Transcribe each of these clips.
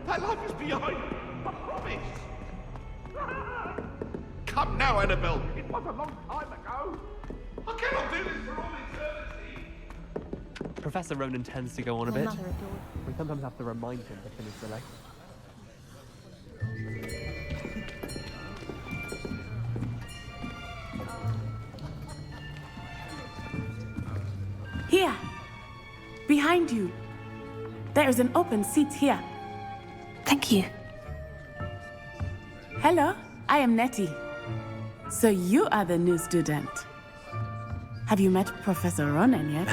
That life is behind me, I promise. Come now, Annabelle. It was a long time ago. I cannot do this for all eternity. Professor Ronan tends to go on a bit. We sometimes have to remind him to finish the lecture. Here, behind you. There is an open seat here. Thank you. Hello, I am Nettie. So you are the new student. Have you met Professor Ronan yet?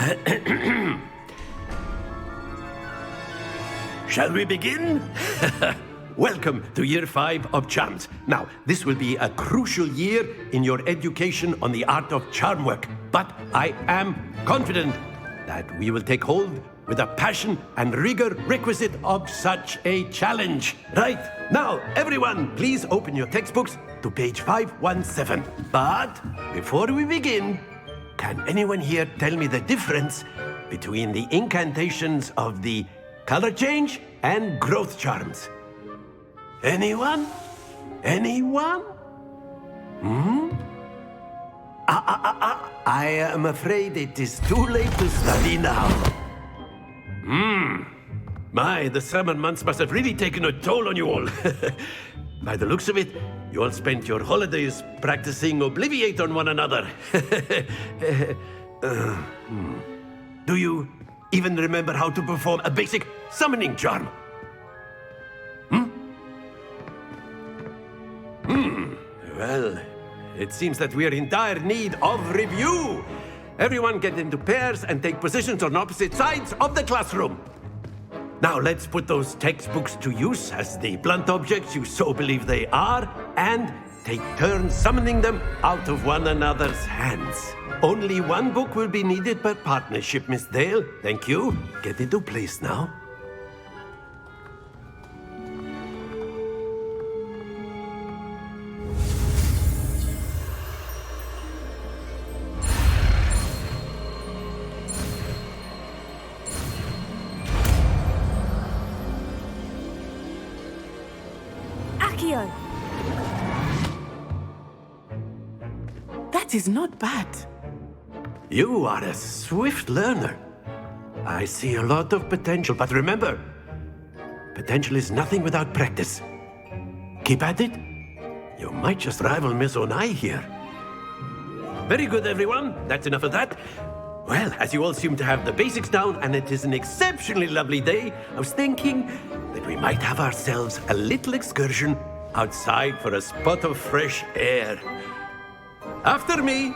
Shall we begin? Welcome to Year 5 of Charms. Now, this will be a crucial year in your education on the art of charm work. But I am confident that we will take hold with the passion and rigor requisite of such a challenge. Right, now, everyone, please open your textbooks to page 517. But before we begin, can anyone here tell me the difference between the incantations of the color change and growth charms? Anyone? Anyone? I am afraid it is too late to study now. My, the summer months must have really taken a toll on you all. By the looks of it, you all spent your holidays practicing Obliviate on one another. Do you even remember how to perform a basic summoning charm? Well, it seems that we are in dire need of review. Everyone get into pairs and take positions on opposite sides of the classroom. Now let's put those textbooks to use as the blunt objects you so believe they are, and take turns summoning them out of one another's hands. Only one book will be needed per partnership, Miss Dale. Thank you. Get into place now. That is not bad. You are a swift learner. I see a lot of potential, but remember, potential is nothing without practice. Keep at it. You might just rival Miss Onai here. Very good, everyone. That's enough of that. Well, as you all seem to have the basics down, and it is an exceptionally lovely day, I was thinking that we might have ourselves a little excursion outside for a spot of fresh air. After me.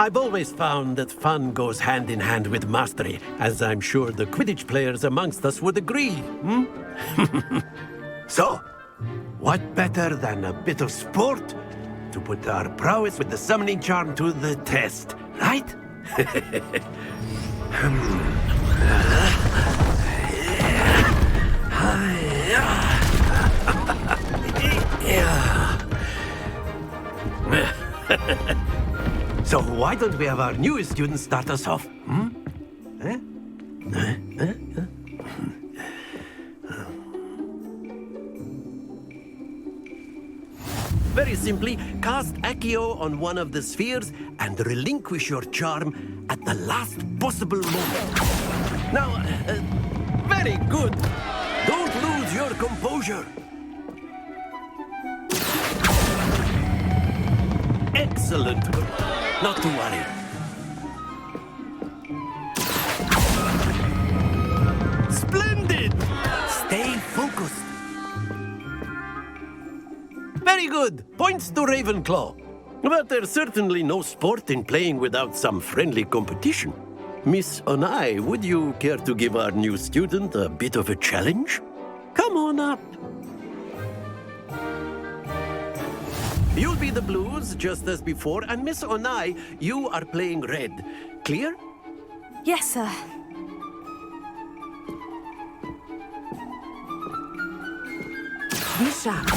I've always found that fun goes hand in hand with mastery, as I'm sure the Quidditch players amongst us would agree. So, what better than a bit of sport to put our prowess with the summoning charm to the test, right? So why don't we have our newest student start us off? Very simply, cast Accio on one of the spheres and relinquish your charm at the last possible moment. Now, very good. Don't lose your composure. Excellent. Not to worry. Splendid! Stay focused. Very good. Points to Ravenclaw. But there's certainly no sport in playing without some friendly competition. Miss Onai, would you care to give our new student a bit of a challenge? Come on up. You'll be the blues, just as before, and Miss Onai, you are playing red. Clear? Yes, sir. Be sharp.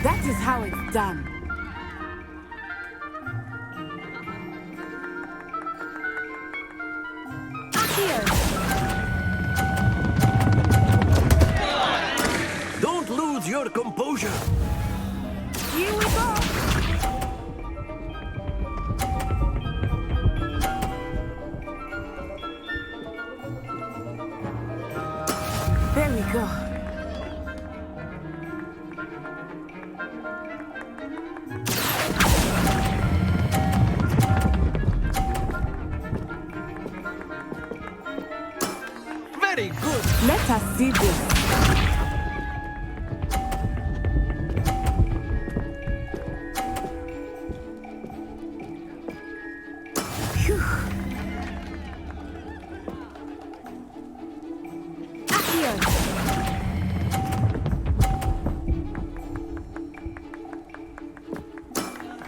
That is how it's done. Don't lose your composure. Here we go. There we go. Very good. Let us see this. Phew.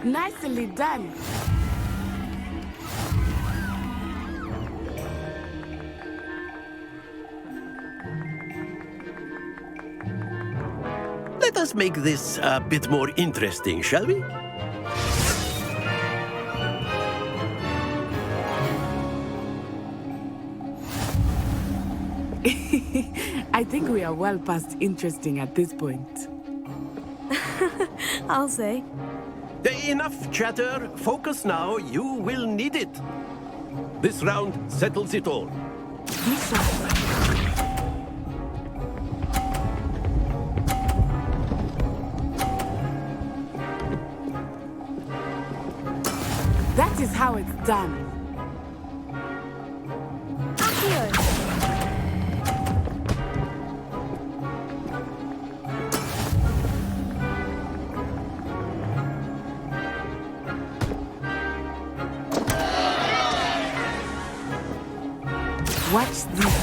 Nicely done. Let us make this a bit more interesting, shall we? I think we are well past interesting at this point. I'll say. Enough chatter. Focus now. You will need it. This round settles it all. Be sharp. That is how it's done. Watch this.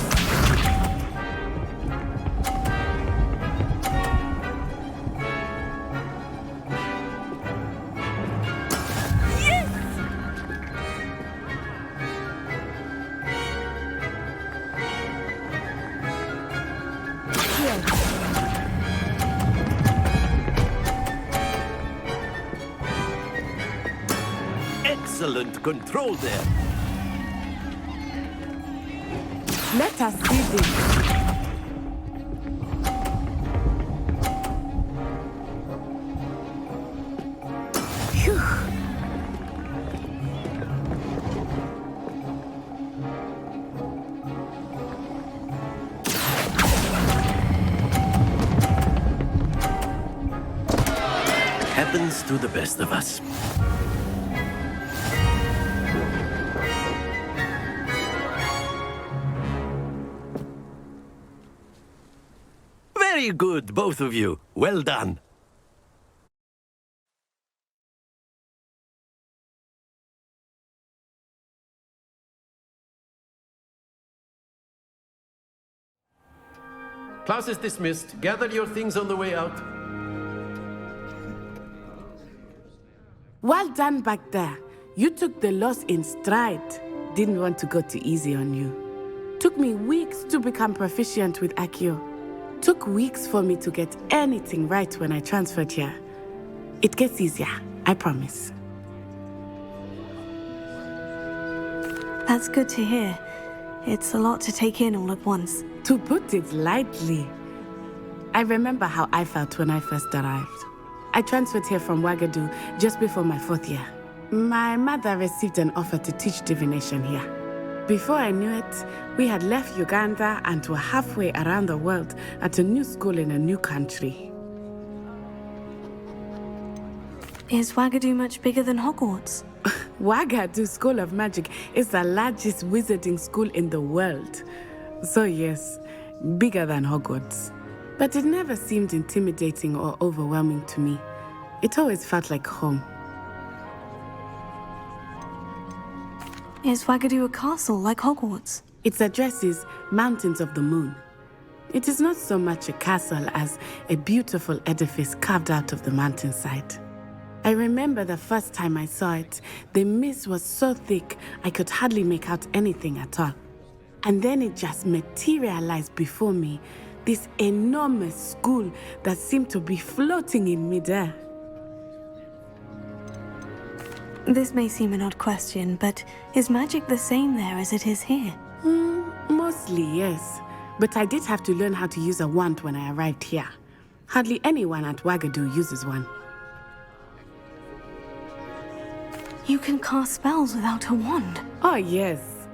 Excellent control there. Let us see this. Phew. Happens to the best of us. Very good, both of you. Well done. Class is dismissed. Gather your things on the way out. Well done back there. You took the loss in stride. Didn't want to go too easy on you. Took me weeks to become proficient with Accio. Took weeks for me to get anything right when I transferred here. It gets easier, I promise. That's good to hear. It's a lot to take in all at once. To put it lightly, I remember how I felt when I first arrived. I transferred here from Wagadu just before my 4th year. My mother received an offer to teach divination here. Before I knew it, we had left Uganda and were halfway around the world at a new school in a new country. Is Wagadu much bigger than Hogwarts? Wagadu School of Magic is the largest wizarding school in the world. So yes, bigger than Hogwarts. But it never seemed intimidating or overwhelming to me. It always felt like home. Is Wagadu a castle like Hogwarts? Its address is Mountains of the Moon. It is not so much a castle as a beautiful edifice carved out of the mountainside. I remember the first time I saw it, the mist was so thick I could hardly make out anything at all. And then it just materialized before me, this enormous school that seemed to be floating in midair. This may seem an odd question, but is magic the same there as it is here? Mostly, yes. But I did have to learn how to use a wand when I arrived here. Hardly anyone at Wagadu uses one. You can cast spells without a wand? Oh, yes.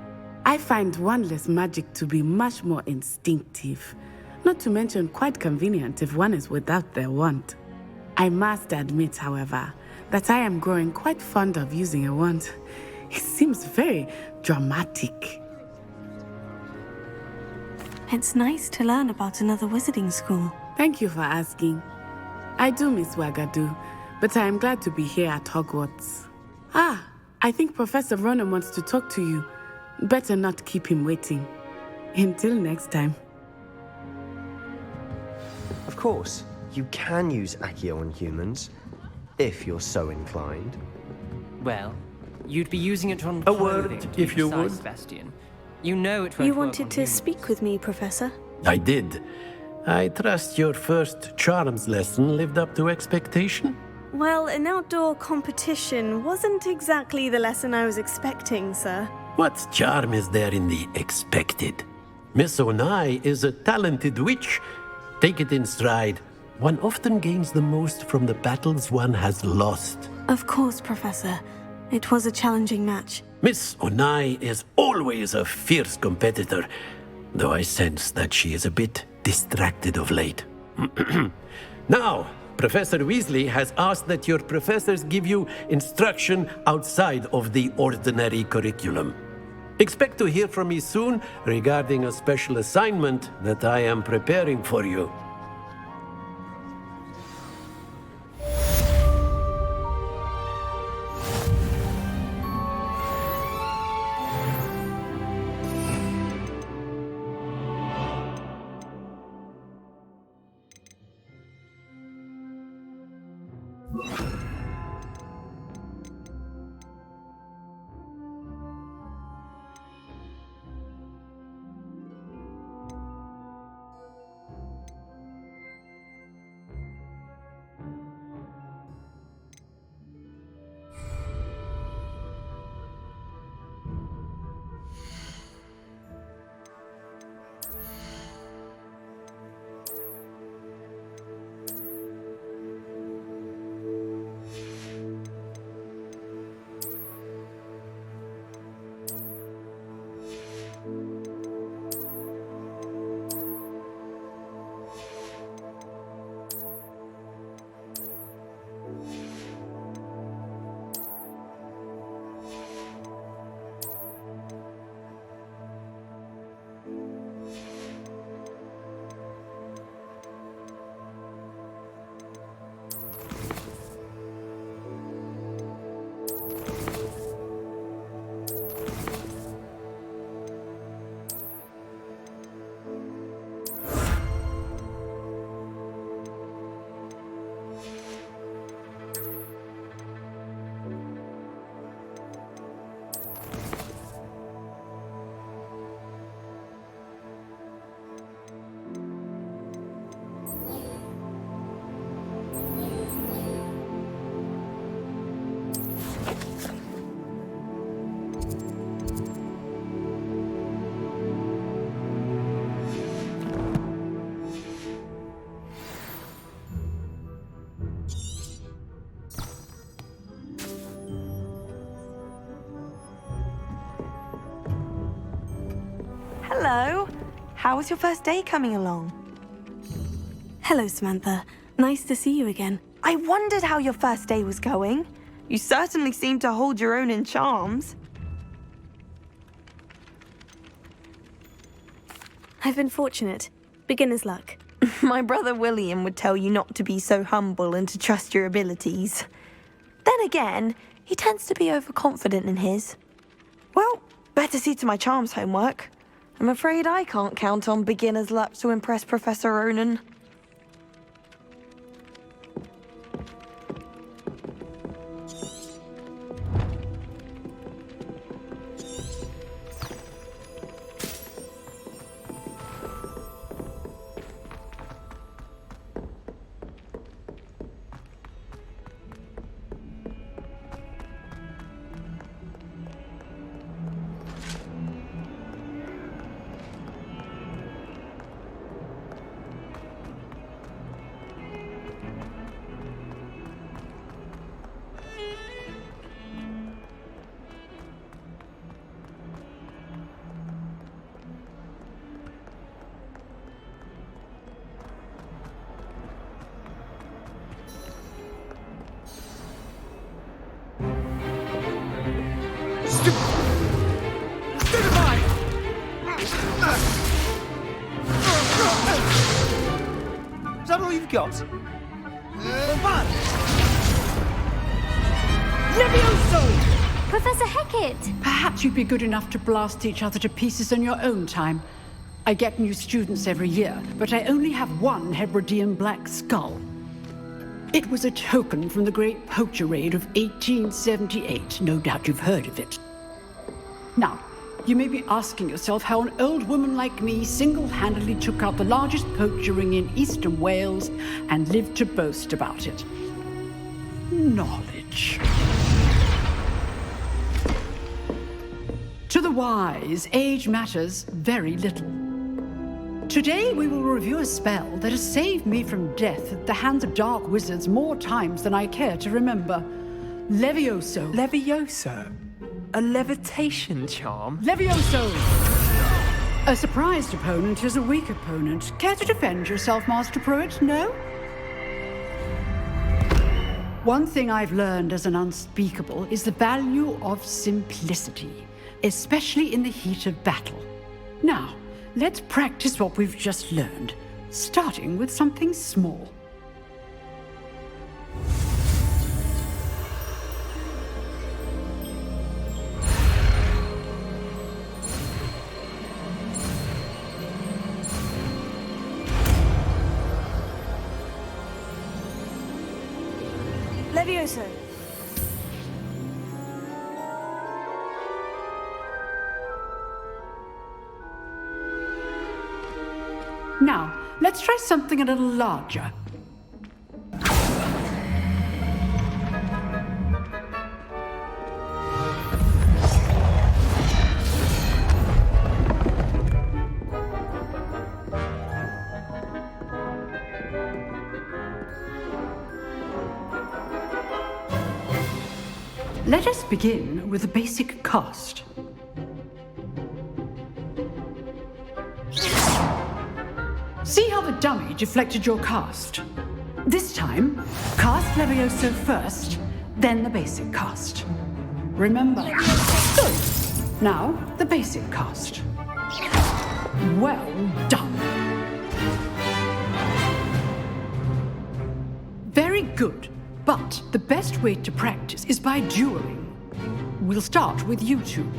I find wandless magic to be much more instinctive. Not to mention quite convenient if one is without their wand. I must admit, however, that I am growing quite fond of using a wand. It seems very dramatic. It's nice to learn about another wizarding school. Thank you for asking. I do miss Wagadu, but I am glad to be here at Hogwarts. I think Professor Ronan wants to talk to you. Better not keep him waiting. Until next time. Of course, you can use Accio on humans, if you're so inclined. Well, you'd be using it on A word, clothing, to be if you precise, would. Sebastian. You know it won't You work wanted on to humans. speak with me, Professor? I did. I trust your first charms lesson lived up to expectation? Well, an outdoor competition wasn't exactly the lesson I was expecting, sir. What charm is there in the expected? Miss Onai is a talented witch. Take it in stride. One often gains the most from the battles one has lost. Of course, Professor. It was a challenging match. Miss Onai is always a fierce competitor, though I sense that she is a bit distracted of late. Now, Professor Weasley has asked that your professors give you instruction outside of the ordinary curriculum. Expect to hear from me soon regarding a special assignment that I am preparing for you. Hello. How was your first day coming along? Hello, Samantha. Nice to see you again. I wondered how your first day was going. You certainly seem to hold your own in charms. I've been fortunate. Beginner's luck. My brother William would tell you not to be so humble and to trust your abilities. Then again, he tends to be overconfident in his. Well, better see to my charms homework. I'm afraid I can't count on beginner's luck to impress Professor Ronan. Is that all you've got? Levioso! Professor Hecat! Perhaps you'd be good enough to blast each other to pieces in your own time. I get new students every year, but I only have one Hebridean black skull. It was a token from the Great Poacher Raid of 1878. No doubt you've heard of it. Now, you may be asking yourself how an old woman like me single-handedly took out the largest poacher ring in eastern Wales and lived to boast about it. Knowledge. To the wise, age matters very little. Today we will review a spell that has saved me from death at the hands of dark wizards more times than I care to remember. Levioso. Levioso? A levitation charm? Levioso! A surprised opponent is a weak opponent. Care to defend yourself, Master Pruitt? No? One thing I've learned as an unspeakable is the value of simplicity, especially in the heat of battle. Now, let's practice what we've just learned, starting with something small. Levioso. Now, let's try something a little larger. Let us begin with a basic cast. See how the dummy deflected your cast? This time, cast Levioso first, then the basic cast. Remember. Good. Now, the basic cast. Well done. Very good. But the best way to practice is by dueling. We'll start with you two.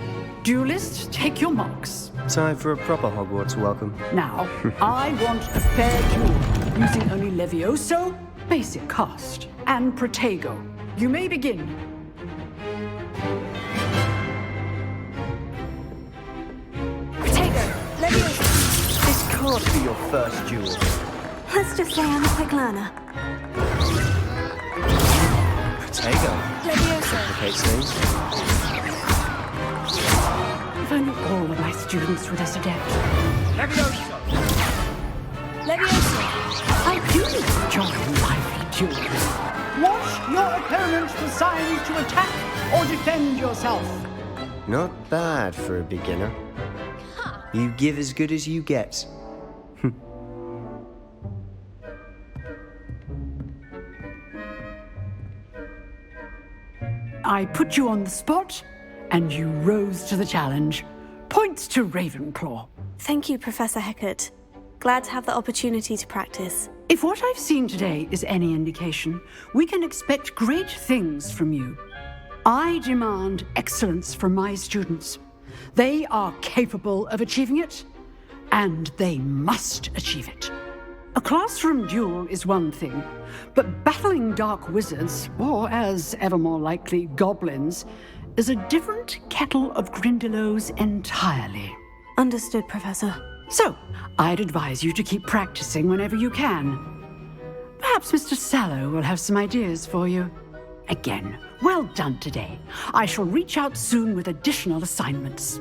Duelists, take your marks. Time for a proper Hogwarts welcome. Now, I want a fair duel, using only Levioso, basic cast, and Protego. You may begin. Protego, Levioso. This can't be your first duel. Let's just say I'm a quick learner. Protego. Levioso. Complicates things. If only all of my students were this adept. Levioso! Levioso. I do enjoy lively duels. Watch your opponent decide to attack or defend yourself. Not bad for a beginner. You give as good as you get. I put you on the spot, and you rose to the challenge. Points to Ravenclaw. Thank you, Professor Hecat. Glad to have the opportunity to practice. If what I've seen today is any indication, we can expect great things from you. I demand excellence from my students. They are capable of achieving it, and they must achieve it. A classroom duel is one thing, but battling dark wizards, or as ever more likely, goblins, is a different kettle of Grindylows entirely. Understood, Professor. So, I'd advise you to keep practicing whenever you can. Perhaps Mr. Sallow will have some ideas for you. Again, well done today. I shall reach out soon with additional assignments.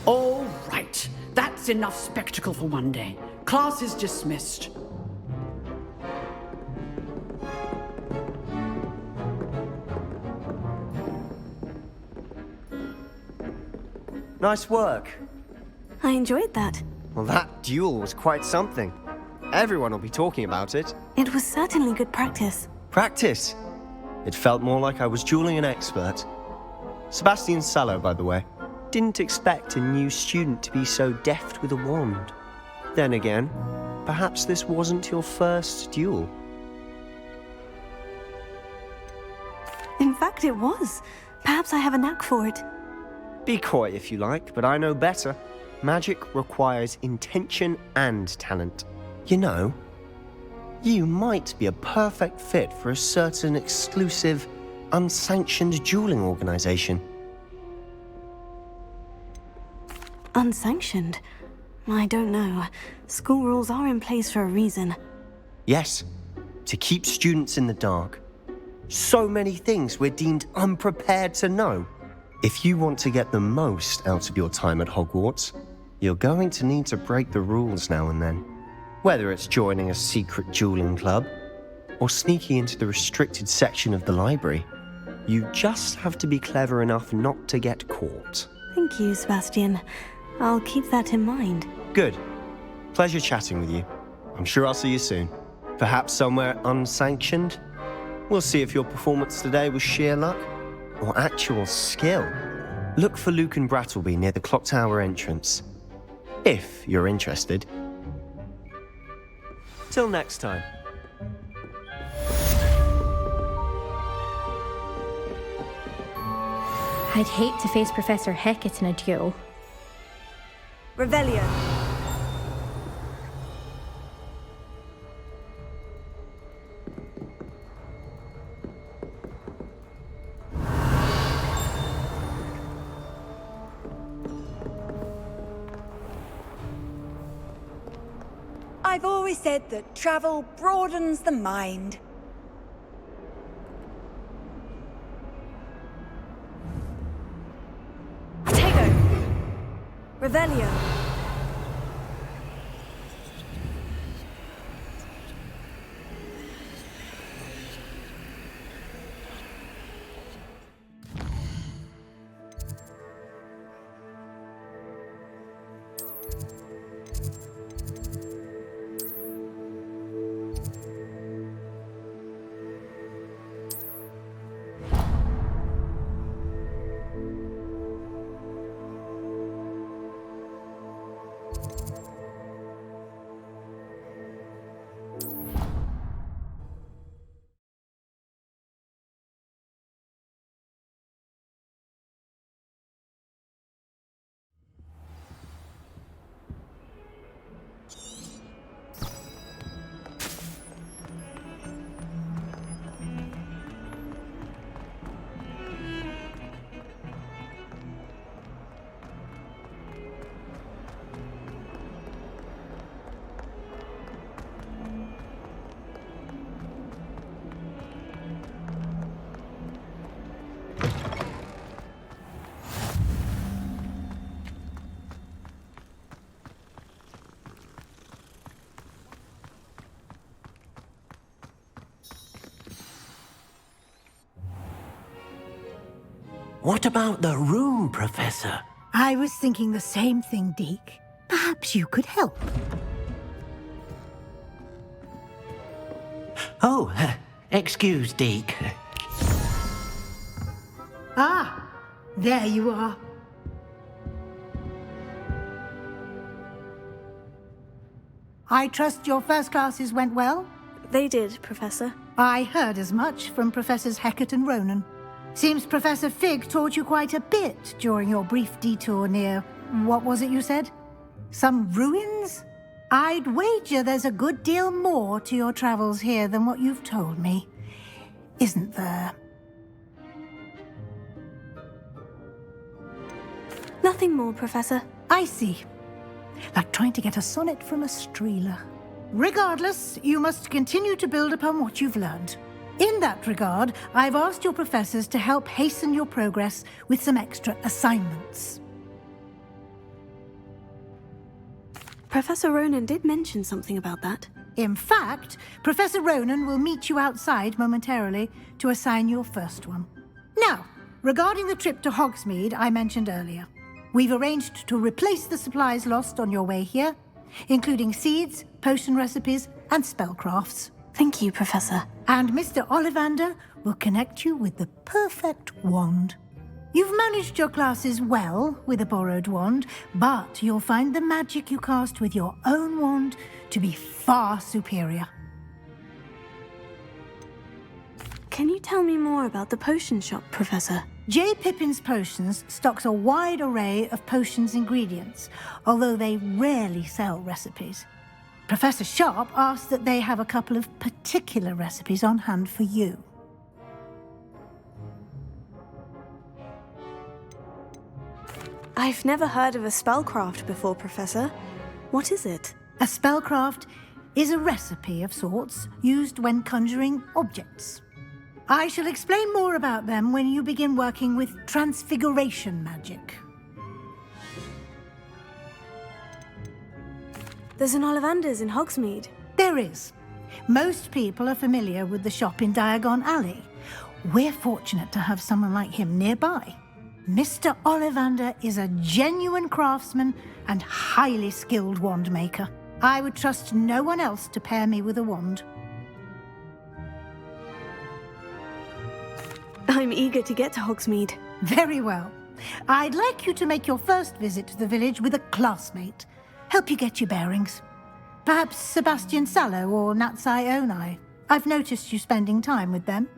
All right, that's enough spectacle for one day. Class is dismissed. Nice work. I enjoyed that. Well, that duel was quite something. Everyone will be talking about it. It was certainly good practice. Practice? It felt more like I was dueling an expert. Sebastian Sallow, by the way. Didn't expect a new student to be so deft with a wand. Then again, perhaps this wasn't your first duel. In fact, it was. Perhaps I have a knack for it. Be coy if you like, but I know better. Magic requires intention and talent. You know, you might be a perfect fit for a certain exclusive, unsanctioned dueling organization. Unsanctioned? I don't know. School rules are in place for a reason. Yes, to keep students in the dark. So many things we're deemed unprepared to know. If you want to get the most out of your time at Hogwarts, you're going to need to break the rules now and then. Whether it's joining a secret dueling club, or sneaking into the restricted section of the library, you just have to be clever enough not to get caught. Thank you, Sebastian. I'll keep that in mind. Good. Pleasure chatting with you. I'm sure I'll see you soon. Perhaps somewhere unsanctioned? We'll see if your performance today was sheer luck or actual skill. Look for Luke and Brattleby near the clock tower entrance, if you're interested. Till next time. I'd hate to face Professor Hecat in a duel. Revelio. I've always said that travel broadens the mind. Potato. Revelio. What about the room, Professor? I was thinking the same thing, Deke. Perhaps you could help. Oh, excuse, Deke. Ah, there you are. I trust your first classes went well? They did, Professor. I heard as much from Professors Hecat and Ronan. Seems Professor Fig taught you quite a bit during your brief detour near... what was it you said? Some ruins? I'd wager there's a good deal more to your travels here than what you've told me. Isn't there? Nothing more, Professor. I see. Like trying to get a sonnet from a streeler. Regardless, you must continue to build upon what you've learned. In that regard, I've asked your professors to help hasten your progress with some extra assignments. Professor Ronan did mention something about that. In fact, Professor Ronan will meet you outside momentarily to assign your first one. Now, regarding the trip to Hogsmeade I mentioned earlier, we've arranged to replace the supplies lost on your way here, including seeds, potion recipes, and spellcrafts. Thank you, Professor. And Mr. Ollivander will connect you with the perfect wand. You've managed your classes well with a borrowed wand, but you'll find the magic you cast with your own wand to be far superior. Can you tell me more about the potion shop, Professor? J. Pippin's Potions stocks a wide array of potions ingredients, although they rarely sell recipes. Professor Sharp asked that they have a couple of particular recipes on hand for you. I've never heard of a spellcraft before, Professor. What is it? A spellcraft is a recipe of sorts used when conjuring objects. I shall explain more about them when you begin working with transfiguration magic. There's an Ollivander's in Hogsmeade. There is. Most people are familiar with the shop in Diagon Alley. We're fortunate to have someone like him nearby. Mr. Ollivander is a genuine craftsman and highly skilled wand maker. I would trust no one else to pair me with a wand. I'm eager to get to Hogsmeade. Very well. I'd like you to make your first visit to the village with a classmate. Help you get your bearings. Perhaps Sebastian Sallow or Natsai Onai. I've noticed you spending time with them.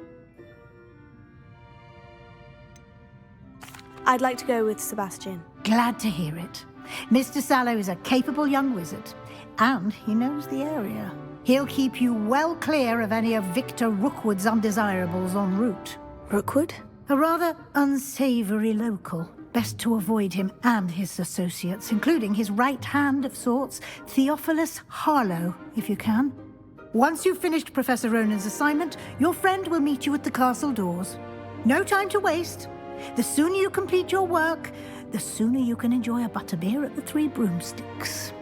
I'd like to go with Sebastian. Glad to hear it. Mr. Sallow is a capable young wizard, and he knows the area. He'll keep you well clear of any of Victor Rookwood's undesirables en route. Rookwood? A rather unsavory local. Best to avoid him and his associates, including his right hand of sorts, Theophilus Harlow, if you can. Once you've finished Professor Ronan's assignment, your friend will meet you at the castle doors. No time to waste. The sooner you complete your work, the sooner you can enjoy a butterbeer at the Three Broomsticks.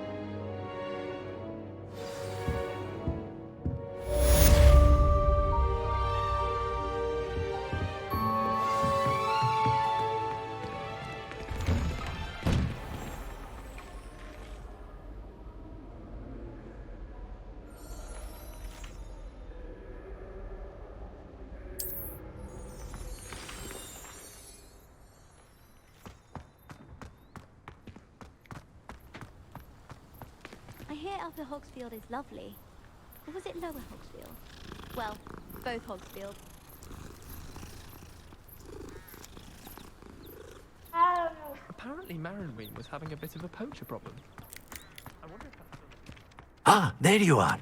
I hear Upper Hogsfield is lovely. Or was it Lower Hogsfield? Well, both Hogsfield. Apparently Marinween was having a bit of a poacher problem. I wonder if that's... Ah, there you are.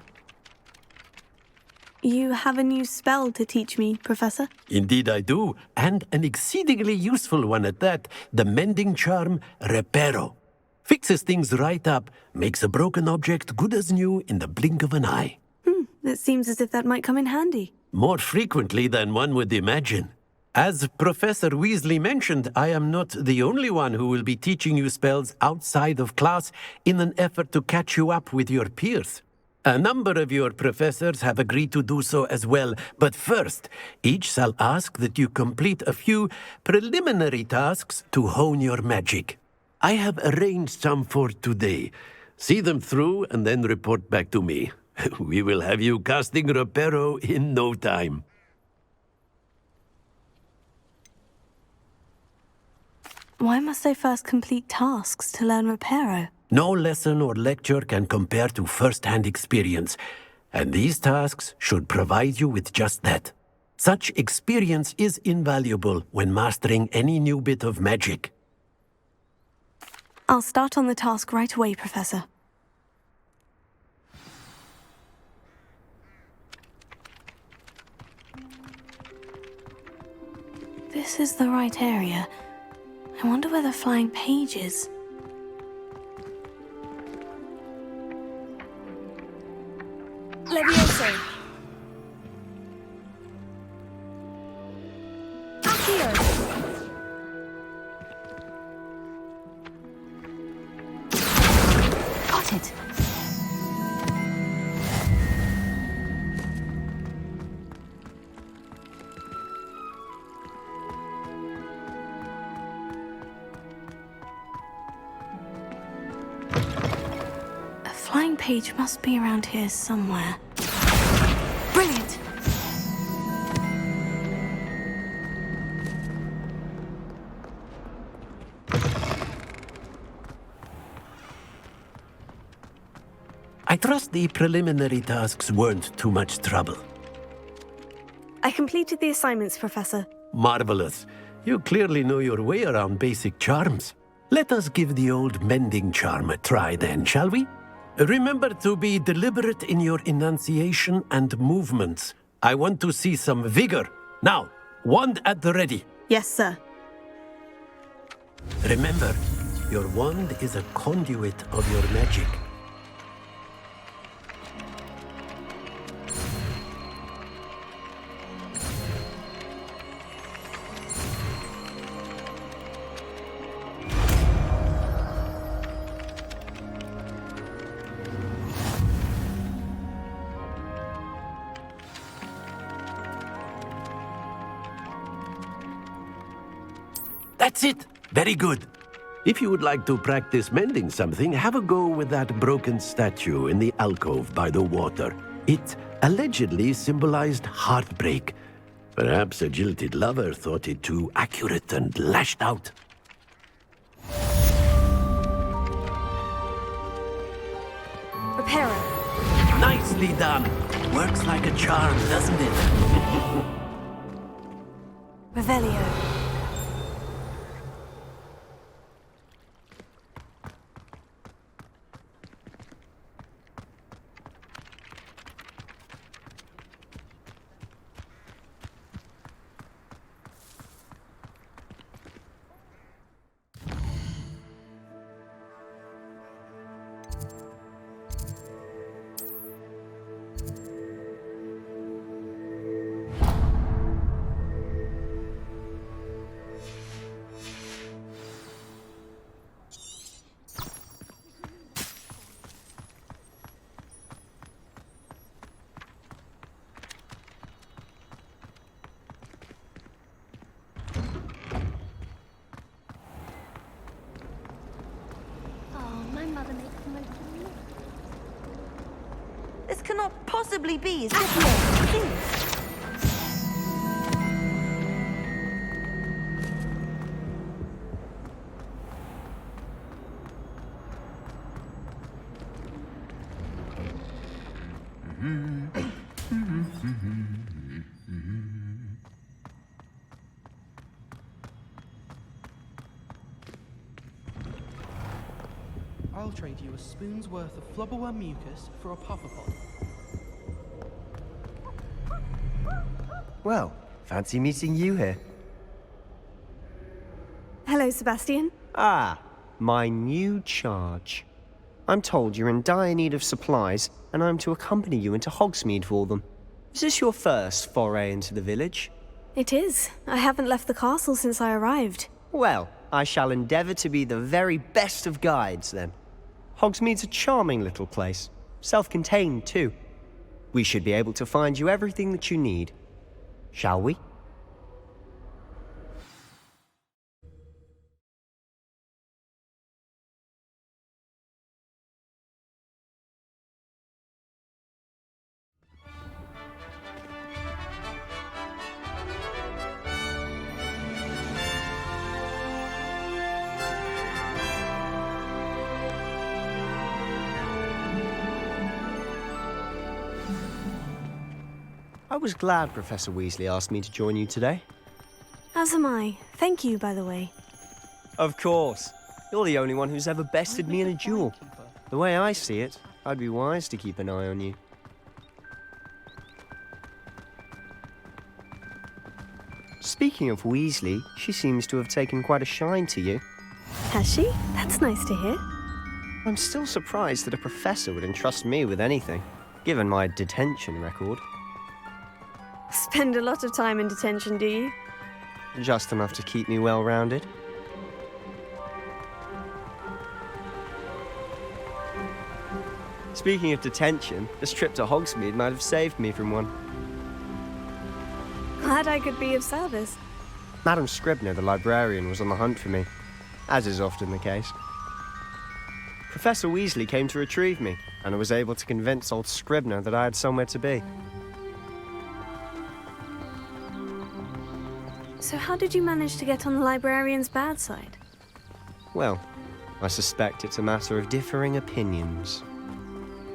You have a new spell to teach me, Professor? Indeed I do, and an exceedingly useful one at that. The mending charm, Reparo. Fixes things right up, makes a broken object good as new in the blink of an eye. It seems as if that might come in handy. More frequently than one would imagine. As Professor Weasley mentioned, I am not the only one who will be teaching you spells outside of class in an effort to catch you up with your peers. A number of your professors have agreed to do so as well, but first, each shall ask that you complete a few preliminary tasks to hone your magic. I have arranged some for today. See them through and then report back to me. We will have you casting Reparo in no time. Why must I first complete tasks to learn Reparo? No lesson or lecture can compare to first-hand experience, and these tasks should provide you with just that. Such experience is invaluable when mastering any new bit of magic. I'll start on the task right away, Professor. This is the right area. I wonder where the flying page is. Levioso! Accio! Got it! A flying page must be around here somewhere. Brilliant! I trust the preliminary tasks weren't too much trouble. I completed the assignments, Professor. Marvelous. You clearly know your way around basic charms. Let us give the old mending charm a try then, shall we? Remember to be deliberate in your enunciation and movements. I want to see some vigor. Now, wand at the ready. Yes, sir. Remember, your wand is a conduit of your magic. That's it! Very good. If you would like to practice mending something, have a go with that broken statue in the alcove by the water. It allegedly symbolized heartbreak. Perhaps a jilted lover thought it too accurate and lashed out. Reparo. Nicely done! Works like a charm, doesn't it? Revelio. This cannot possibly be his please. I'll trade you a spoon's worth of flubberworm mucus for a pufferpod. Well, fancy meeting you here. Hello, Sebastian. Ah, my new charge. I'm told you're in dire need of supplies, and I'm to accompany you into Hogsmeade for them. Is this your first foray into the village? It is. I haven't left the castle since I arrived. Well, I shall endeavour to be the very best of guides, then. Hogsmeade's a charming little place. Self-contained, too. We should be able to find you everything that you need. Shall we? was glad Professor Weasley asked me to join you today. As am I. Thank you, by the way. Of course. You're the only one who's ever bested me in a duel. The way I see it, I'd be wise to keep an eye on you. Speaking of Weasley, she seems to have taken quite a shine to you. Has she? That's nice to hear. I'm still surprised that a professor would entrust me with anything, given my detention record. Spend a lot of time in detention, do you? Just enough to keep me well-rounded. Speaking of detention, this trip to Hogsmeade might have saved me from one. Glad I could be of service. Madam Scribner, the librarian, was on the hunt for me, as is often the case. Professor Weasley came to retrieve me, and I was able to convince old Scribner that I had somewhere to be. So how did you manage to get on the librarian's bad side? Well, I suspect it's a matter of differing opinions.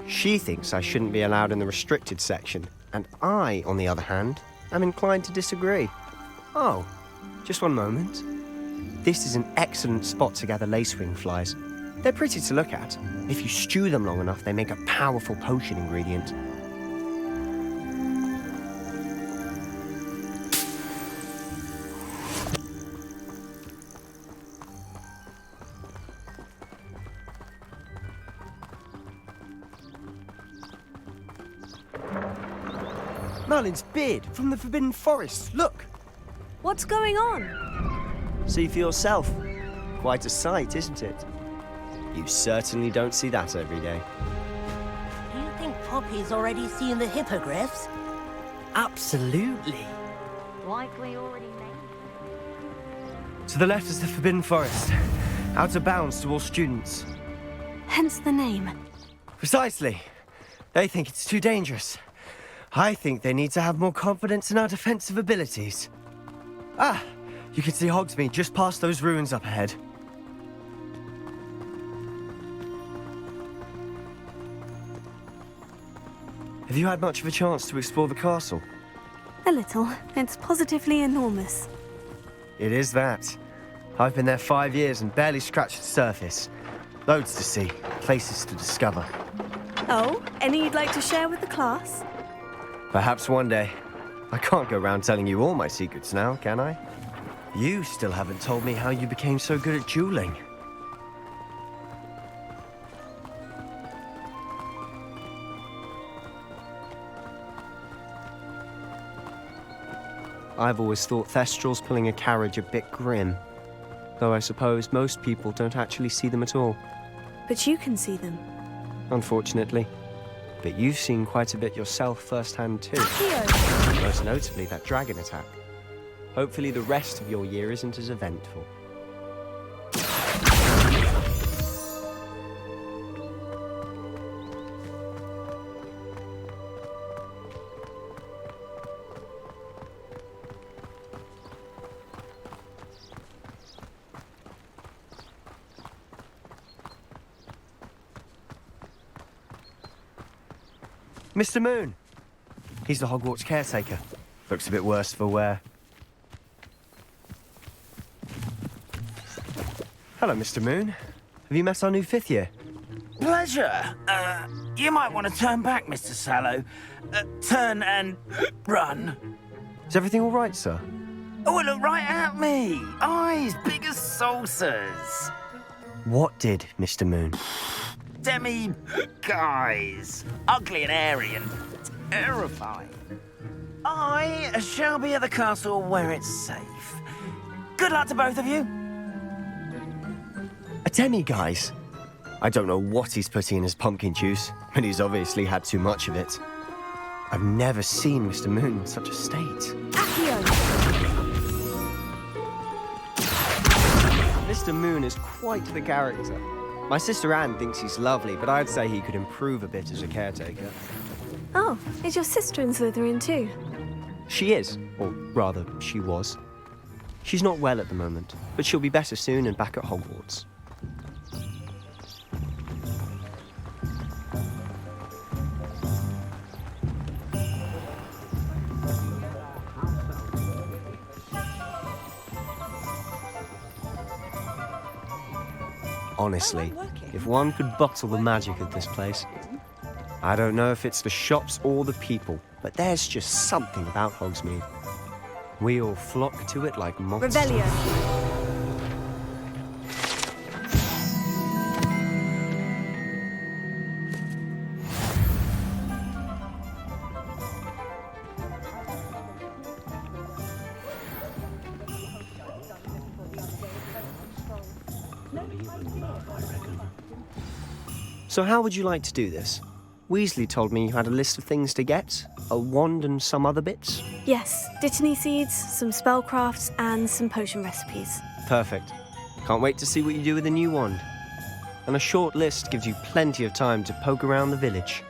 She thinks I shouldn't be allowed in the restricted section, and I, on the other hand, am inclined to disagree. Oh, just one moment. This is an excellent spot to gather lacewing flies. They're pretty to look at. If you stew them long enough, they make a powerful potion ingredient. Merlin's beard from the Forbidden Forest, look! What's going on? See for yourself. Quite a sight, isn't it? You certainly don't see that every day. Do you think Poppy's already seen the hippogriffs? Absolutely. Likely already made. To the left is the Forbidden Forest. Out of bounds to all students. Hence the name. Precisely. They think it's too dangerous. I think they need to have more confidence in our defensive abilities. Ah, you can see Hogsmeade just past those ruins up ahead. Have you had much of a chance to explore the castle? A little. It's positively enormous. It is that. I've been there 5 years and barely scratched the surface. Loads to see, places to discover. Oh, any you'd like to share with the class? Perhaps one day. I can't go around telling you all my secrets now, can I? You still haven't told me how you became so good at dueling. I've always thought Thestrals pulling a carriage a bit grim. Though I suppose most people don't actually see them at all. But you can see them. Unfortunately. But you've seen quite a bit yourself firsthand too. Most notably that dragon attack. Hopefully the rest of your year isn't as eventful. Mr. Moon! He's the Hogwarts caretaker. Looks a bit worse for wear. Hello, Mr. Moon. Have you met our new 5th year? Pleasure. You might want to turn back, Mr. Sallow. Turn and run. Is everything all right, sir? Oh, look right at me. Eyes big as saucers. What did, Mr. Moon? Guys. Ugly and airy and terrifying. I shall be at the castle where it's safe. Good luck to both of you. A demi-guise? I don't know what he's putting in his pumpkin juice, but he's obviously had too much of it. I've never seen Mr. Moon in such a state. Mr. Moon is quite the character. My sister Anne thinks he's lovely, but I'd say he could improve a bit as a caretaker. Oh, is your sister in Slytherin too? She is, or rather, she was. She's not well at the moment, but she'll be better soon and back at Hogwarts. Honestly, if one could bottle the magic of this place. I don't know if it's the shops or the people, but there's just something about Hogsmeade. We all flock to it like moths. Revelio. So how would you like to do this? Weasley told me you had a list of things to get, a wand and some other bits. Yes, Dittany seeds, some spellcrafts, and some potion recipes. Perfect. Can't wait to see what you do with the new wand. And a short list gives you plenty of time to poke around the village.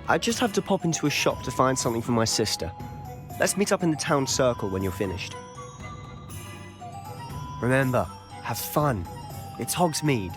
I just have to pop into a shop to find something for my sister. Let's meet up in the town circle when you're finished. Remember, have fun. It's Hogsmeade.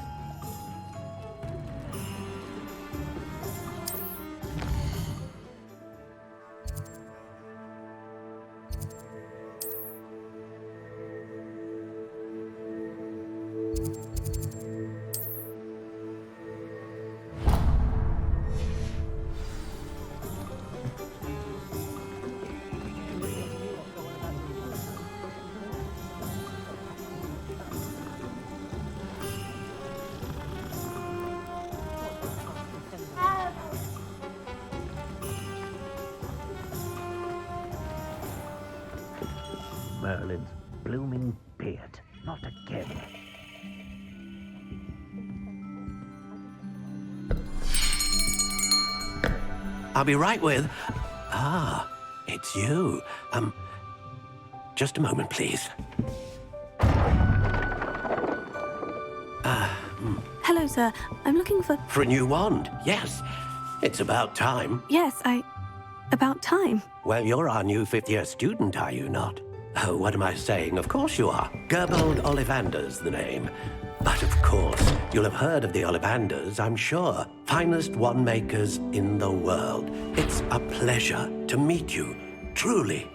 Merlin's blooming beard. Not again. I'll be right with... Ah, it's you. Just a moment, please. Hello, sir. I'm looking for... For a new wand, yes. It's about time. Yes, about time. Well, you're our new fifth-year student, are you not? Oh, what am I saying? Of course you are. Gerbold Ollivander's the name. But of course, you'll have heard of the Ollivanders, I'm sure. Finest wand makers in the world. It's a pleasure to meet you, truly.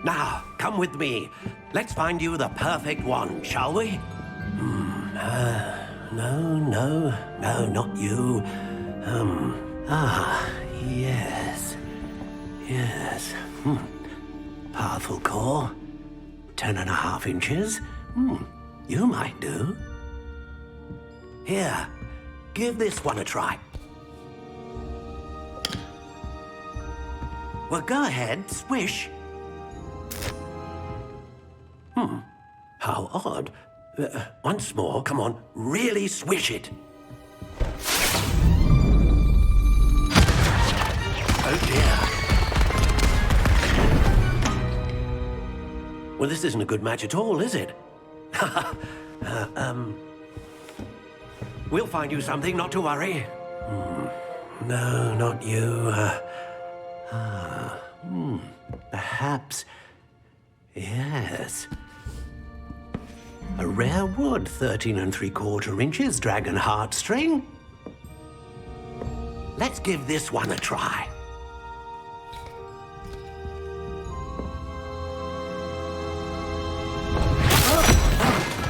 Now, come with me. Let's find you the perfect wand, shall we? No, not you. Yes. Powerful core. 10.5 inches. You might do. Here, give this one a try. Well, go ahead, swish. How odd. Once more, come on, really swish it. Oh dear. Well, this isn't a good match at all, is it? We'll find you something, not to worry. No, not you. Perhaps. Yes. A rare wood, 13 3/4 inches, dragon heartstring. Let's give this one a try.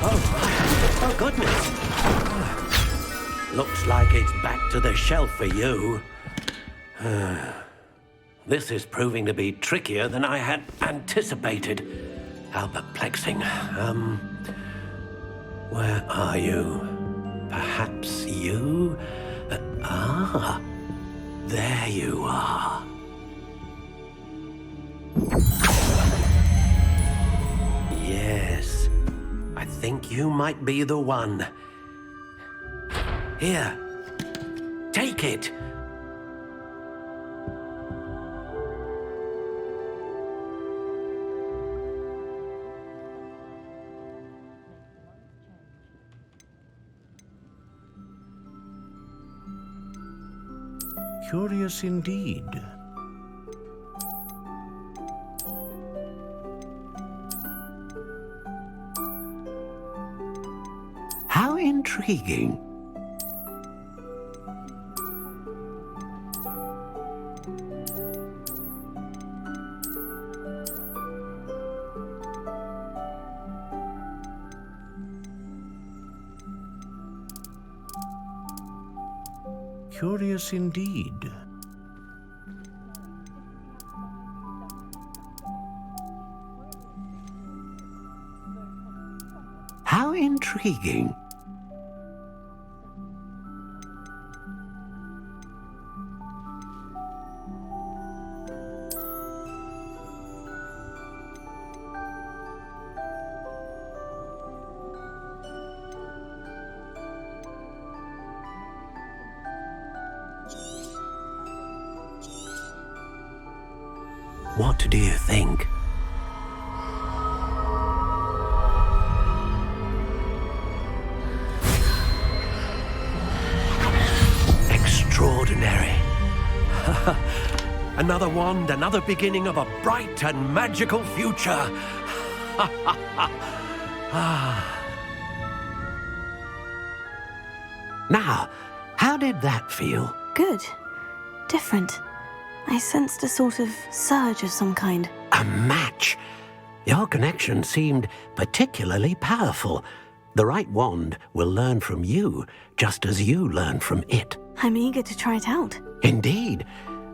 Oh, goodness. Looks like it's back to the shelf for you. This is proving to be trickier than I had anticipated. How perplexing. Where are you? Perhaps you? There you are. Yes. I think you might be the one. Here. Take it. Curious indeed. How intriguing. Curious indeed. How intriguing. What do you think? Extraordinary. Another wand, another beginning of a bright and magical future. Now, how did that feel? Good. Different. I sensed a sort of surge of some kind. A match. Your connection seemed particularly powerful. The right wand will learn from you, just as you learn from it. I'm eager to try it out. Indeed.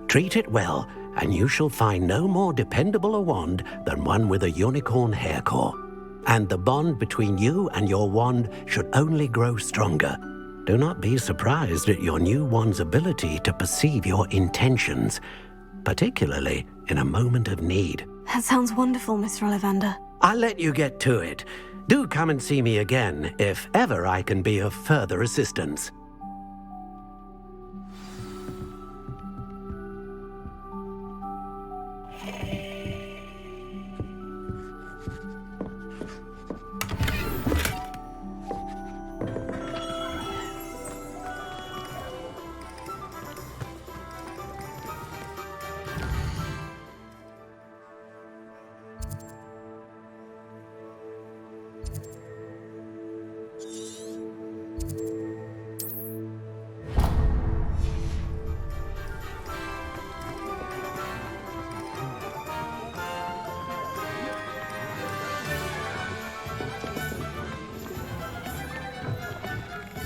Treat it well, and you shall find no more dependable a wand than one with a unicorn hair core. And the bond between you and your wand should only grow stronger. Do not be surprised at your new wand's ability to perceive your intentions, particularly in a moment of need. That sounds wonderful, Mr. Ollivander. I'll let you get to it. Do come and see me again if ever I can be of further assistance.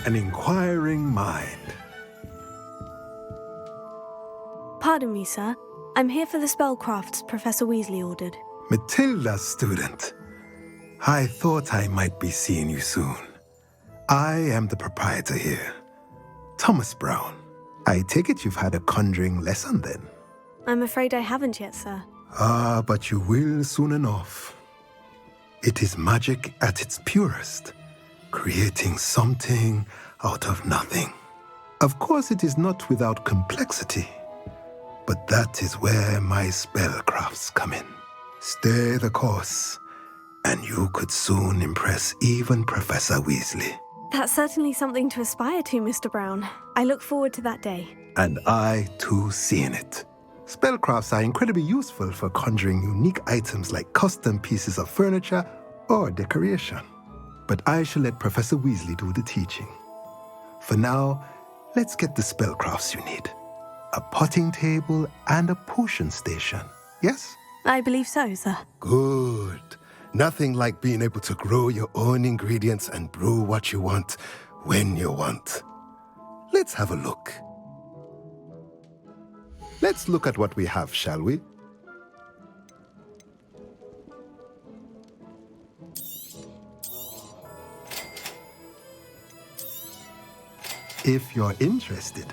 An inquiring mind. Pardon me, sir. I'm here for the spellcrafts Professor Weasley ordered. Matilda's student. I thought I might be seeing you soon. I am the proprietor here, Thomas Brown. I take it you've had a conjuring lesson then? I'm afraid I haven't yet, sir. Ah, but you will soon enough. It is magic at its purest, creating something out of nothing. Of course, it is not without complexity, but that is where my spellcrafts come in. Stay the course, and you could soon impress even Professor Weasley. That's certainly something to aspire to, Mr. Brown. I look forward to that day. And I, too, seeing it. Spellcrafts are incredibly useful for conjuring unique items like custom pieces of furniture or decoration. But I shall let Professor Weasley do the teaching. For now, let's get the spellcrafts you need. A potting table and a potion station, yes? I believe so, sir. Good. Nothing like being able to grow your own ingredients and brew what you want when you want. Let's have a look. Let's look at what we have, shall we? If you're interested,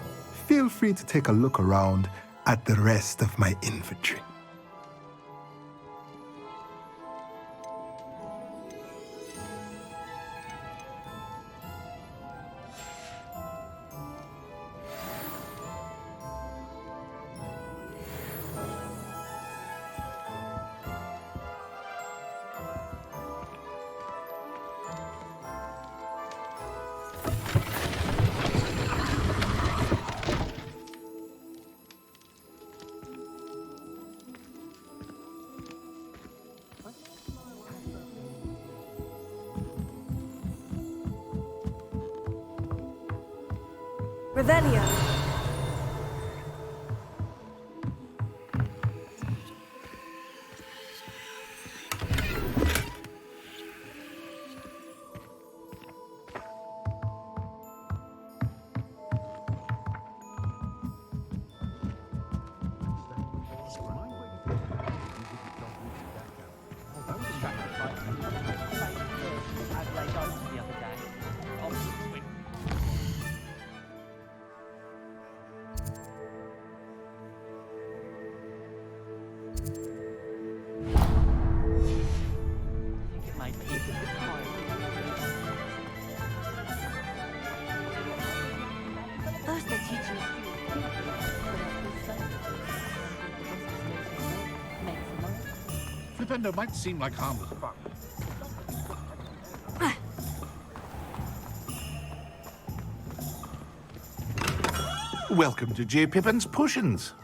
feel free to take a look around at the rest of my inventory. Revelio. Pipendo might seem like harmless fun. Welcome to J. Pippin's Potions.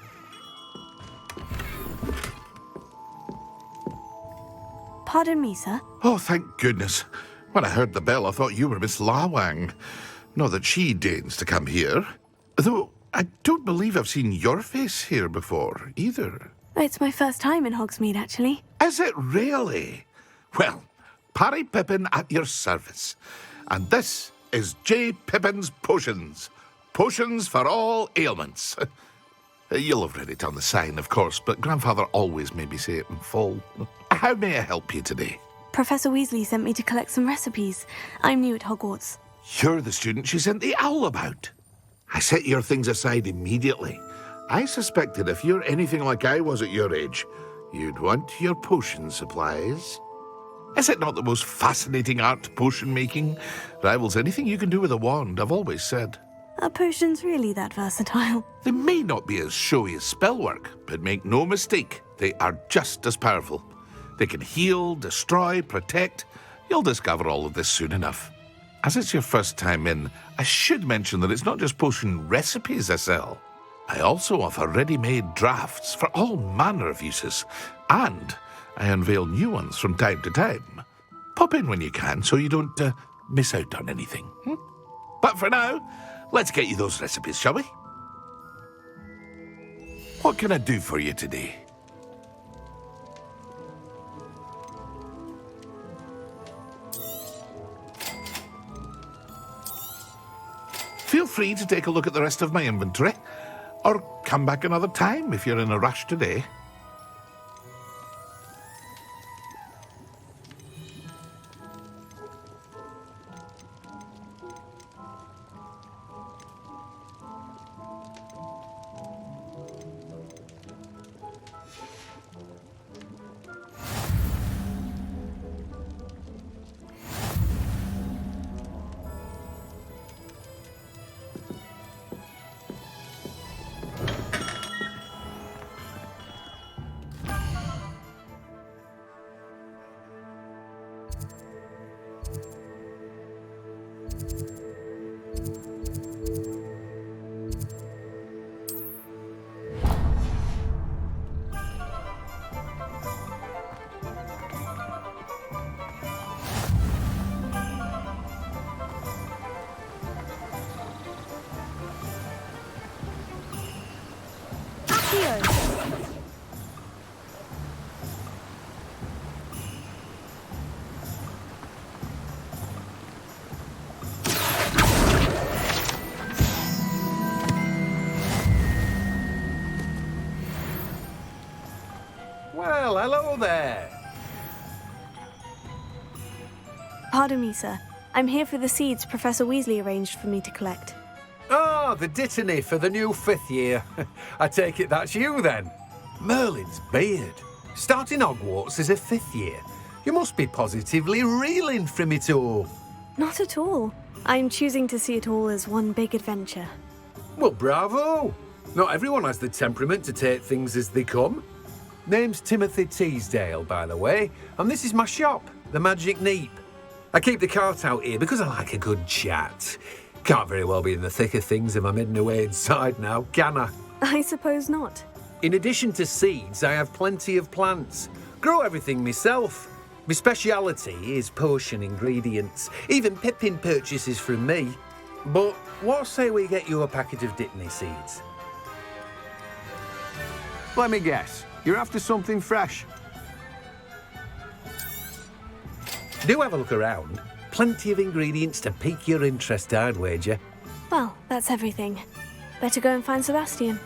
Pardon me, sir. Oh, thank goodness. When I heard the bell, I thought you were Miss Lawang. Not that she deigns to come here. Though, I don't believe I've seen your face here before, either. It's my first time in Hogsmeade, actually. Is it really? Well, Parry Pippin at your service. And this is J. Pippin's Potions. Potions for all ailments. You'll have read it on the sign, of course, but Grandfather always made me say it in full. How may I help you today? Professor Weasley sent me to collect some recipes. I'm new at Hogwarts. You're the student she sent the owl about. I set your things aside immediately. I suspected if you're anything like I was at your age, you'd want your potion supplies. Is it not the most fascinating art, potion making? Rivals anything you can do with a wand, I've always said. Are potions really that versatile? They may not be as showy as spellwork, but make no mistake, they are just as powerful. They can heal, destroy, protect. You'll discover all of this soon enough. As it's your first time in, I should mention that it's not just potion recipes I sell. I also offer ready-made drafts for all manner of uses, and I unveil new ones from time to time. Pop in when you can so you don't miss out on anything. But for now, let's get you those recipes, shall we? What can I do for you today? Feel free to take a look at the rest of my inventory, or come back another time if you're in a rush today. Well, hello there. Pardon me, sir. I'm here for the seeds Professor Weasley arranged for me to collect. Oh, the dittany for the new 5th year. I take it that's you, then. Merlin's beard. Starting Hogwarts as a 5th year. You must be positively reeling from it all. Not at all. I'm choosing to see it all as one big adventure. Well, bravo. Not everyone has the temperament to take things as they come. Name's Timothy Teasdale, by the way, and this is my shop, the Magic Neep. I keep the cart out here because I like a good chat. Can't very well be in the thick of things if I'm hidden away inside now, can I? I suppose not. In addition to seeds, I have plenty of plants. Grow everything myself. My speciality is potion ingredients. Even Pippin purchases from me. But what say we get you a packet of Dittany seeds? Let me guess. You're after something fresh. Do have a look around. Plenty of ingredients to pique your interest, I'd wager. Well, that's everything. Better go and find Sebastian.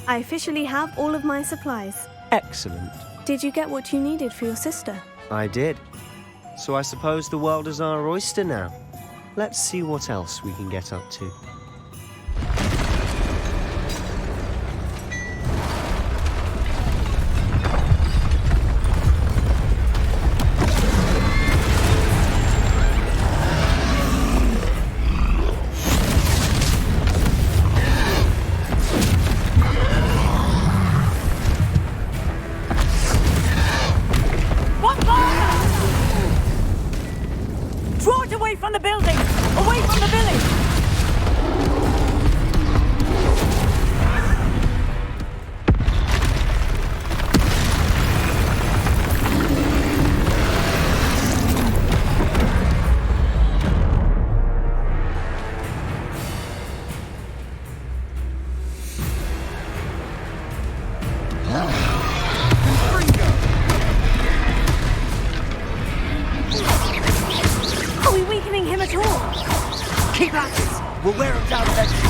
I officially have all of my supplies. Excellent. Did you get what you needed for your sister? I did. So I suppose the world is our oyster now. Let's see what else we can get up to. From the building! Away from the village! Keep at it! We'll wear him down eventually.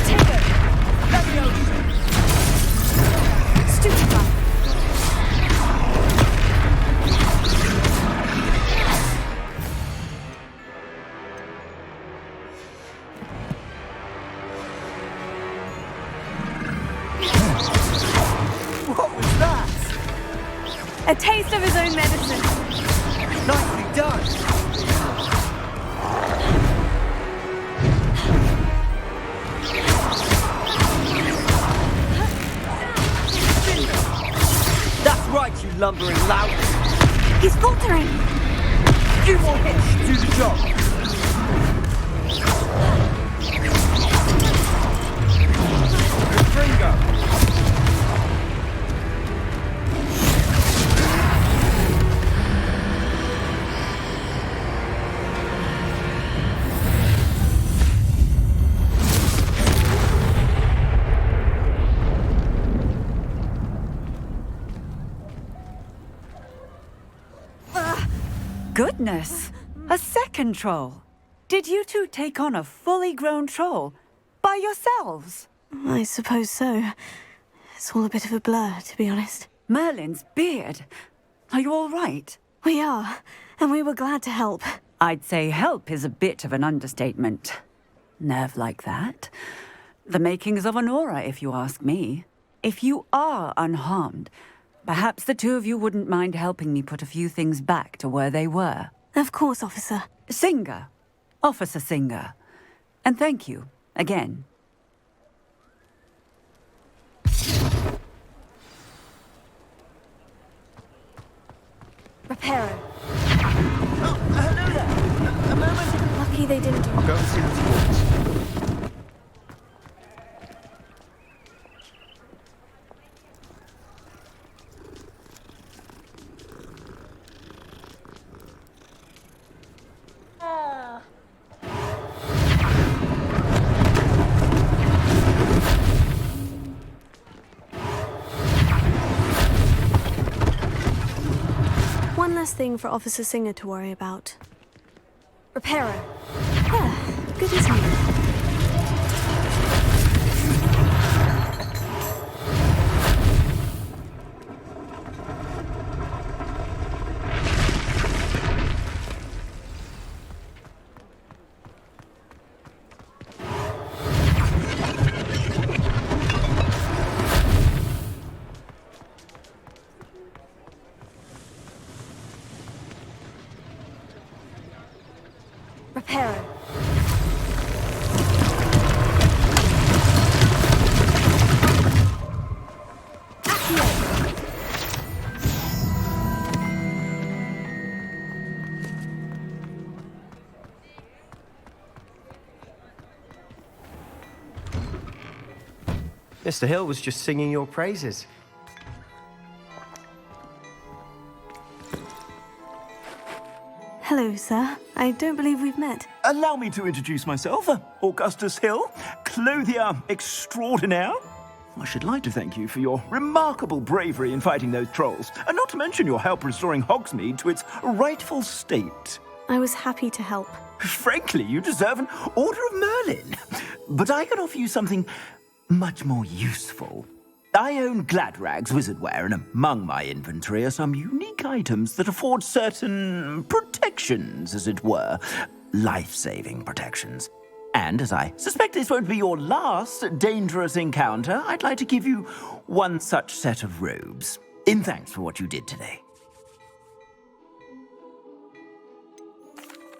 Take it! Leviosa! Stupefy! What was that? A taste of his own medicine. Nicely done! Right, you lumbering lout! He's faltering! Few more hits should do the job! Fringo! Goodness! A second troll! Did you two take on a fully grown troll? By yourselves? I suppose so. It's all a bit of a blur, to be honest. Merlin's beard! Are you all right? We are, and we were glad to help. I'd say help is a bit of an understatement. Nerve like that? The makings of an aura, if you ask me. If you are unharmed, perhaps the two of you wouldn't mind helping me put a few things back to where they were. Of course, officer. Singer. Officer Singer. And thank you, again. Reparo. Oh, hello there. A moment. Lucky they didn't do I'll go and see what he wants. One less thing for Officer Singer to worry about. Reparo. Ah, good as new. Reparo. Mr. Hill was just singing your praises. Hello, sir. I don't believe we've met. Allow me to introduce myself. Augustus Hill, clothier extraordinaire. I should like to thank you for your remarkable bravery in fighting those trolls, and not to mention your help restoring Hogsmeade to its rightful state. I was happy to help. Frankly, you deserve an Order of Merlin. But I can offer you something much more useful. I own Gladrag's wizardware, and among my inventory are some unique items that afford certain protections, as it were. Life-saving protections. And as I suspect this won't be your last dangerous encounter, I'd like to give you one such set of robes, in thanks for what you did today.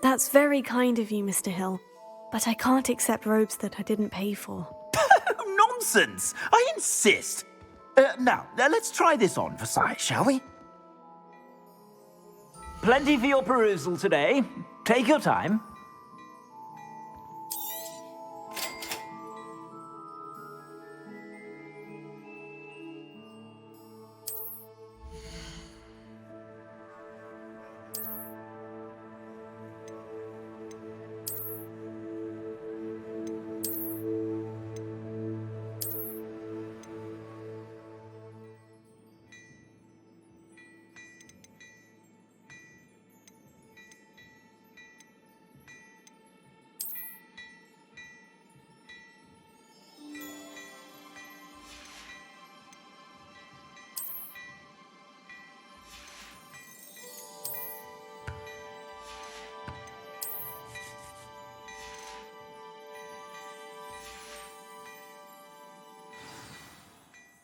That's very kind of you, Mr. Hill. But I can't accept robes that I didn't pay for. Nonsense! I insist! Now, let's try this on for size, shall we? Plenty for your perusal today. Take your time.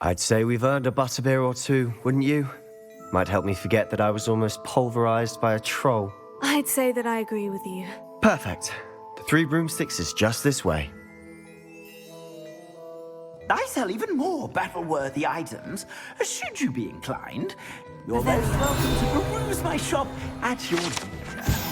I'd say we've earned a butterbeer or two, wouldn't you? Might help me forget that I was almost pulverized by a troll. I'd say that I agree with you. Perfect. The 3 broomsticks is just this way. I sell even more battle-worthy items, should you be inclined. You're very welcome to peruse my shop at your leisure.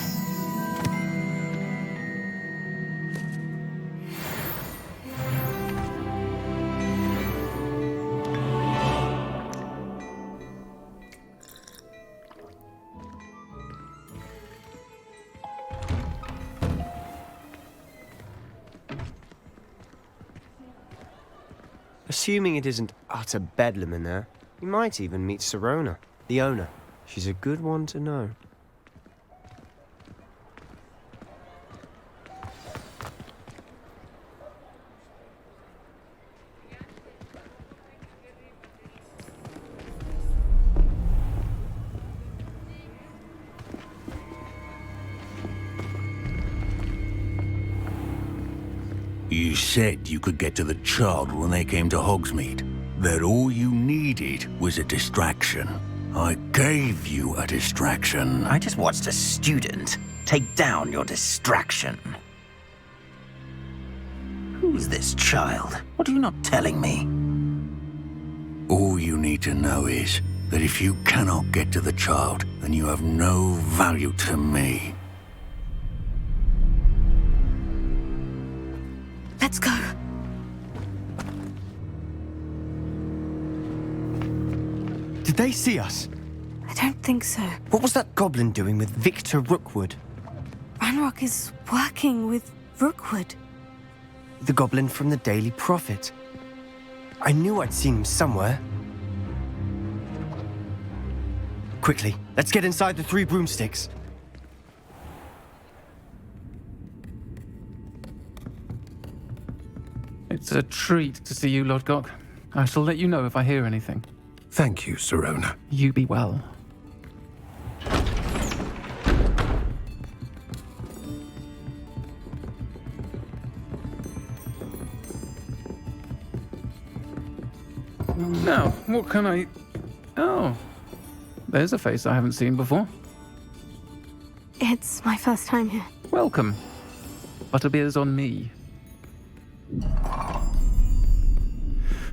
Assuming it isn't utter bedlam in there, you might even meet Serona, the owner. She's a good one to know. You said you could get to the child when they came to Hogsmeade. That all you needed was a distraction. I gave you a distraction. I just watched a student take down your distraction. Who's this child? What are you not telling me? All you need to know is that if you cannot get to the child, then you have no value to me. Let's go. Did they see us? I don't think so. What was that goblin doing with Victor Rookwood? Ranrock is working with Rookwood. The goblin from the Daily Prophet. I knew I'd seen him somewhere. Quickly, let's get inside the 3 broomsticks. It's a treat to see you, Lodgok. I shall let you know if I hear anything. Thank you, Serona. You be well. Now, what can I... Oh, there's a face I haven't seen before. It's my first time here. Welcome. Butterbeer's on me.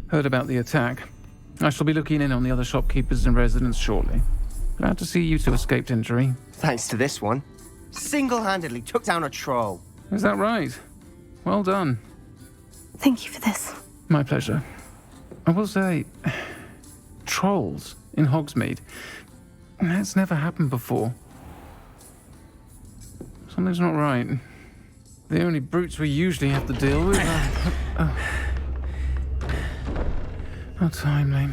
Heard about the attack. I shall be looking in on the other shopkeepers and residents shortly. Glad to see you two escaped injury. Thanks to this one. Single-handedly took down a troll. Is that right? Well done. Thank you for this. My pleasure. I will say, trolls in Hogsmeade. That's never happened before. Something's not right. The only brutes we usually have to deal with are... How timely.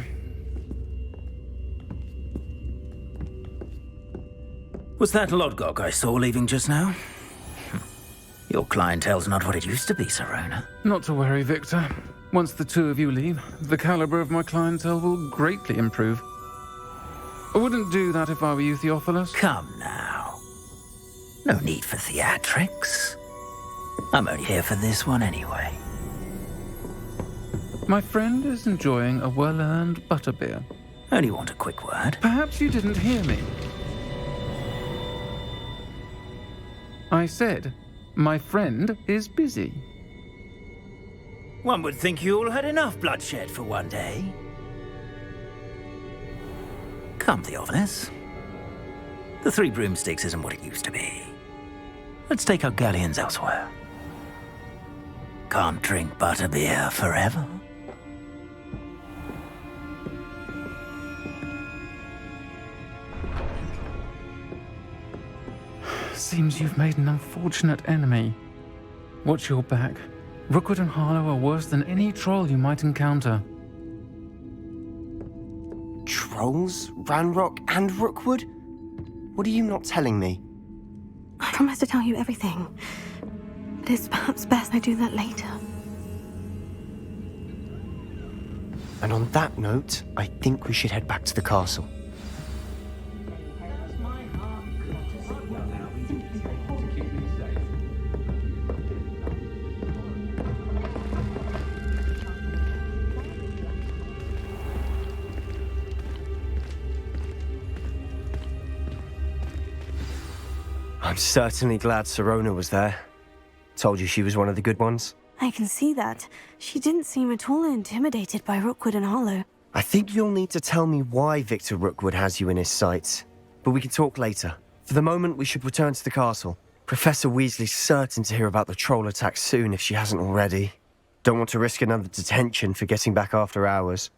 Was that Lodgok I saw leaving just now? Your clientele's not what it used to be, Sir Ronan. Not to worry, Victor. Once the two of you leave, the caliber of my clientele will greatly improve. I wouldn't do that if I were you, Theophilus. Come now. No need for theatrics. I'm only here for this one anyway. My friend is enjoying a well-earned butterbeer. Only want a quick word. Perhaps you didn't hear me. I said, my friend is busy. One would think you all had enough bloodshed for one day. Come, Theophilus. The Three Broomsticks isn't what it used to be. Let's take our galleons elsewhere. Can't drink butterbeer forever. Seems you've made an unfortunate enemy. Watch your back. Rookwood and Harlow are worse than any troll you might encounter. Trolls? Ranrock and Rookwood? What are you not telling me? I promise to tell you everything. But it's perhaps best I do that later. And on that note, I think we should head back to the castle. I'm certainly glad Sirona was there. Told you she was one of the good ones. I can see that. She didn't seem at all intimidated by Rookwood and Harlow. I think you'll need to tell me why Victor Rookwood has you in his sights. But we can talk later. For the moment, we should return to the castle. Professor Weasley's certain to hear about the troll attack soon if she hasn't already. Don't want to risk another detention for getting back after hours.